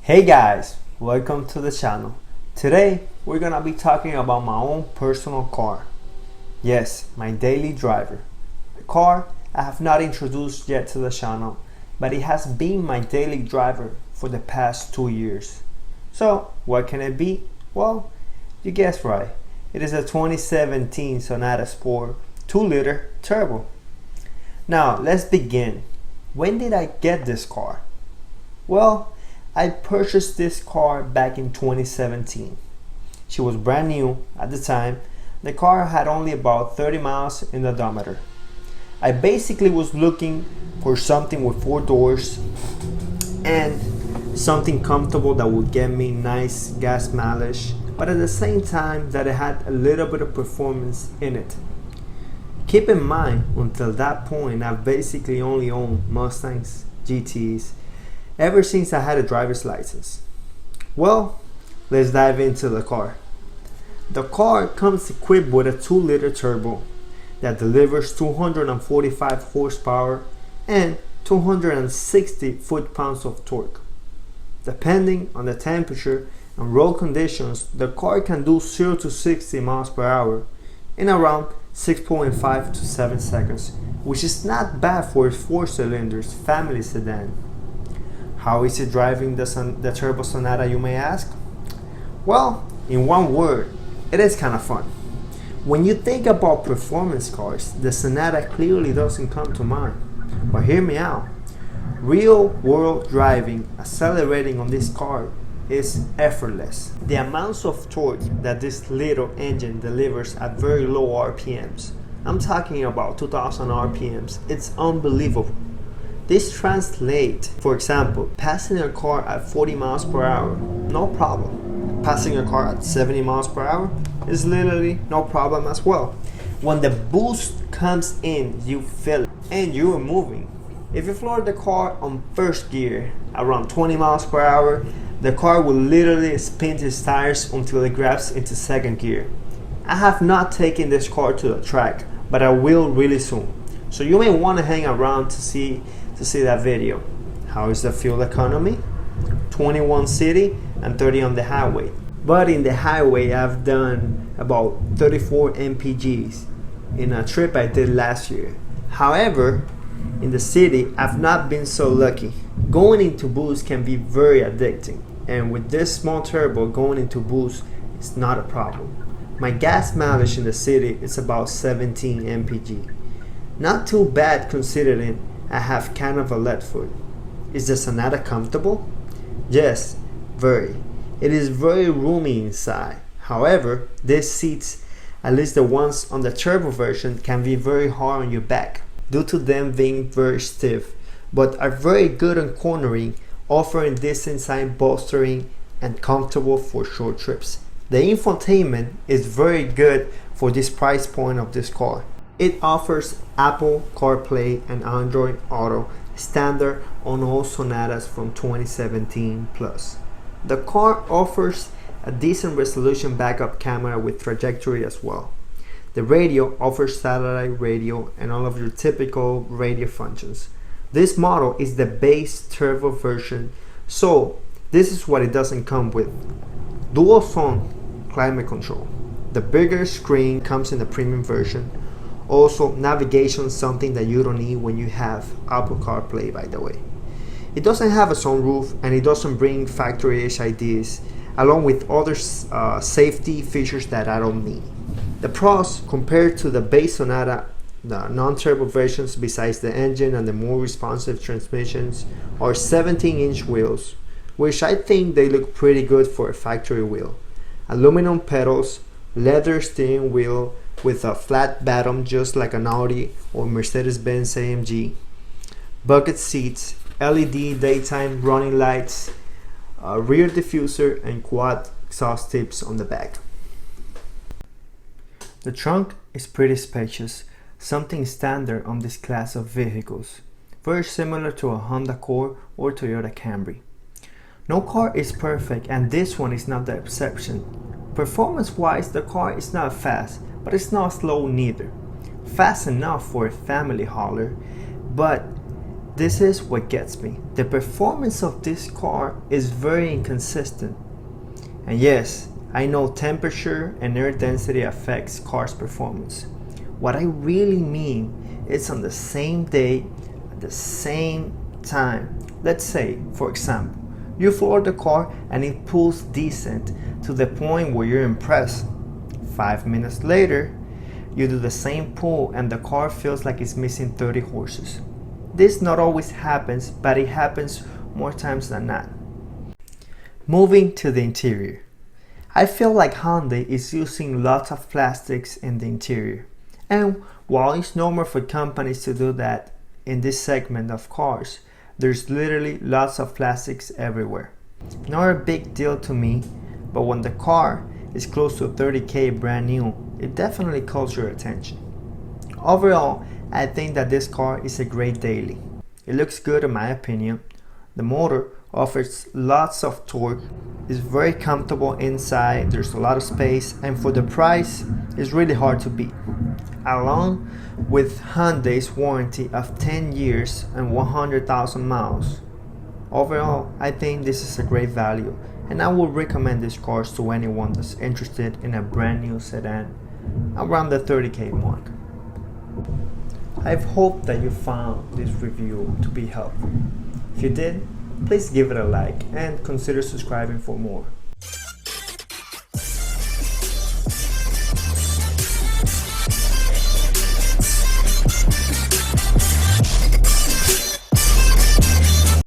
Hey guys, welcome to the channel. Today we're gonna be talking about my own personal car. Yes, my daily driver. A car I have not introduced yet to the channel, but it has been my daily driver for the past 2 years. So what can it be? Well, you guessed right. It is a 2017 Sonata Sport 2-liter turbo. Now let's begin. When did I get this car? Well, I purchased this car back in 2017. She was brand new at the time. The car had only about 30 miles in the odometer. I basically was looking for something with 4 doors and something comfortable that would get me nice gas mileage, but at the same time that it had a little bit of performance in it. Keep in mind, until that point, I've basically only owned Mustangs, GTs, ever since I had a driver's license. Well, let's dive into the car. The car comes equipped with a 2-liter turbo that delivers 245 horsepower and 260 foot-pounds of torque. Depending on the temperature and road conditions, the car can do 0 to 60 miles per hour in around 6.5 to 7 seconds, which is not bad for a 4-cylinder family sedan. How is it driving the Turbo Sonata, you may ask? Well, in one word, it is kind of fun. When you think about performance cars, the Sonata clearly doesn't come to mind. But hear me out. Real world driving, accelerating on this car is effortless. The amounts of torque that this little engine delivers at very low RPMs, I'm talking about 2000 RPMs, it's unbelievable. This translates, for example, passing a car at 40 miles per hour, no problem. Passing a car at 70 miles per hour is literally no problem as well. When the boost comes in, you feel it and you are moving. If you floor the car on first gear around 20 miles per hour, the car will literally spin its tires until it grabs into second gear. I have not taken this car to the track, but I will really soon. So you may want to hang around to see that video. How is the fuel economy? 21 city and 30 on the highway. But in the highway, I've done about 34 mpgs in a trip I did last year. However, in the city, I've not been so lucky. Going into boost can be very addicting, and with this small turbo, going into boost is not a problem. My gas mileage in the city is about 17 mpg. Not too bad considering I have kind of a lead foot. Is the Sonata comfortable? Yes, very. It is very roomy inside. However, these seats, at least the ones on the turbo version, can be very hard on your back due to them being very stiff, but are very good on cornering, offering decent side bolstering and comfortable for short trips. The infotainment is very good for this price point of this car. It offers Apple CarPlay and Android Auto standard on all Sonatas from 2017 plus. The car offers a decent resolution backup camera with trajectory as well. The radio offers satellite radio and all of your typical radio functions. This model is the base turbo version, so this is what it doesn't come with. Dual zone climate control. The bigger screen comes in the premium version. Also, navigation, something that you don't need when you have Apple CarPlay, by the way. It doesn't have a sunroof and it doesn't bring factory HIDs, along with other safety features that I don't need. The pros compared to the base Sonata The non-turbo versions, besides the engine and the more responsive transmissions, are 17-inch wheels, which I think they look pretty good for a factory wheel. Aluminum pedals, leather steering wheel with a flat bottom just like an Audi or Mercedes-Benz AMG, bucket seats, LED daytime running lights, a rear diffuser, and quad exhaust tips on the back. The trunk is pretty spacious, something standard on this class of vehicles, very similar to a Honda Accord or Toyota Camry. No car is perfect, and this one is not the exception. Performance-wise, the car is not fast, but it's not slow neither. Fast enough for a family hauler, but this is what gets me. The performance of this car is very inconsistent. And yes, I know temperature and air density affects cars' performance. What I really mean is on the same day, at the same time. Let's say, for example, you floor the car and it pulls decent to the point where you're impressed. 5 minutes later, you do the same pull and the car feels like it's missing 30 horses. This not always happens, but it happens more times than not. Moving to the interior. I feel like Hyundai is using lots of plastics in the interior. And while it's normal for companies to do that in this segment of cars, there's literally lots of plastics everywhere. Not a big deal to me, but when the car is close to $30,000 brand new, it definitely calls your attention. Overall, I think that this car is a great daily. It looks good in my opinion. The motor offers lots of torque, is very comfortable inside, there's a lot of space, and for the price, it's really hard to beat. Along with Hyundai's warranty of 10 years and 100,000 miles. Overall, I think this is a great value, and I would recommend these cars to anyone that's interested in a brand new sedan around the $30,000 mark. I hope that you found this review to be helpful. If you did, please give it a like and consider subscribing for more.